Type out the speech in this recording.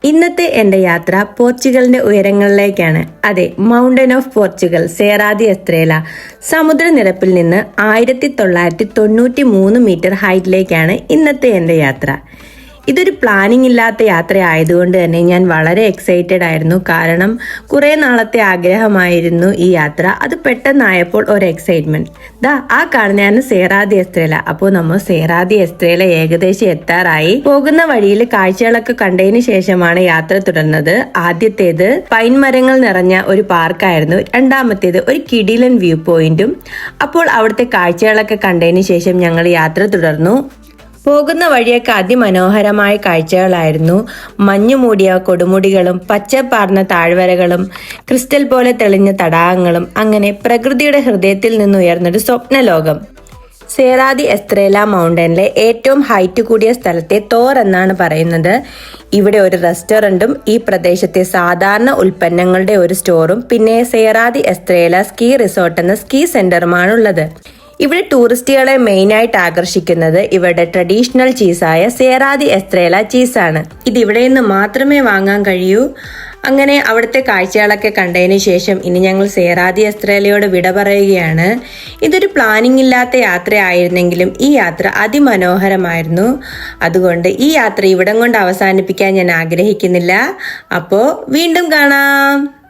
ഇന്നത്തെ എൻ്റെ യാത്ര പോർച്ചുഗലിന്റെ ഉയരങ്ങളിലേക്കാണ്. അതെ, mountain of Portugal Serra da Estrela സമുദ്രനിരപ്പിൽ നിന്ന് 1993 മീറ്റർ ഹൈറ്റിലേക്കാണ് ഇന്നത്തെ എൻ്റെ യാത്ര. ഇതൊരു പ്ലാനിങ് ഇല്ലാത്ത യാത്ര ആയതുകൊണ്ട് തന്നെ ഞാൻ വളരെ എക്സൈറ്റഡ് ആയിരുന്നു. കാരണം കുറെ നാളത്തെ ആഗ്രഹമായിരുന്നു ഈ യാത്ര. അത് പെട്ടെന്നായപ്പോൾ ഒരു എക്സൈറ്റ്മെന്റ്. ആ കാണുന്നതാണ് സേറാ ദി എസ്ത്രേല. അപ്പോൾ നമ്മൾ സേറാ ദി എസ്ത്രേല ഏകദേശം എത്താറായി. പോകുന്ന വഴിയിൽ കാഴ്ചകളൊക്കെ കണ്ടതിന് ശേഷമാണ് യാത്ര തുടർന്നത്. ആദ്യത്തേത് പൈൻ മരങ്ങൾ നിറഞ്ഞ ഒരു പാർക്കായിരുന്നു. രണ്ടാമത്തേത് ഒരു കിടിലൻ വ്യൂ പോയിന്റും. അപ്പോൾ അവിടുത്തെ കാഴ്ചകളൊക്കെ കണ്ടതിന് ശേഷം ഞങ്ങൾ യാത്ര തുടർന്നു. പോകുന്ന വഴിയൊക്കെ അതിമനോഹരമായ കാഴ്ചകളായിരുന്നു. മഞ്ഞു മൂടിയ കൊടുമുടികളും പച്ചപ്പാർന്ന താഴ്വരകളും ക്രിസ്റ്റൽ പോലെ തെളിഞ്ഞ തടാകങ്ങളും, അങ്ങനെ പ്രകൃതിയുടെ ഹൃദയത്തിൽ നിന്നുയർന്നൊരു സ്വപ്നലോകം. സേറാ ദി എസ്ത്രേല മൗണ്ടനിലെ ഏറ്റവും ഹൈറ്റ് കൂടിയ സ്ഥലത്തെ തോർ എന്നാണ് പറയുന്നത്. ഇവിടെ ഒരു റെസ്റ്റോറന്റും ഈ പ്രദേശത്തെ സാധാരണ ഉൽപ്പന്നങ്ങളുടെ ഒരു സ്റ്റോറും പിന്നെ സേറാ ദി എസ്ത്രേല സ്കീ റിസോർട്ട് എന്ന സ്കീ സെന്ററുമാണുള്ളത്. ഇവിടെ ടൂറിസ്റ്റുകളെ മെയിനായിട്ട് ആകർഷിക്കുന്നത് ഇവരുടെ ട്രഡീഷണൽ ചീസായ സേറാ ദി എസ്ത്രേല ചീസാണ്. ഇത് ഇവിടെ നിന്ന് മാത്രമേ വാങ്ങാൻ കഴിയൂ. അങ്ങനെ അവിടുത്തെ കാഴ്ചകളൊക്കെ കണ്ടതിന് ശേഷം ഇനി ഞങ്ങൾ സേറാ ദി എസ്ത്രേലയോട് വിട പറയുകയാണ്. ഇതൊരു പ്ലാനിങ് ഇല്ലാത്ത യാത്രയായിരുന്നെങ്കിലും ഈ യാത്ര അതിമനോഹരമായിരുന്നു. അതുകൊണ്ട് ഈ യാത്ര ഇവിടം കൊണ്ട് അവസാനിപ്പിക്കാൻ ഞാൻ ആഗ്രഹിക്കുന്നില്ല. അപ്പോൾ വീണ്ടും കാണാം.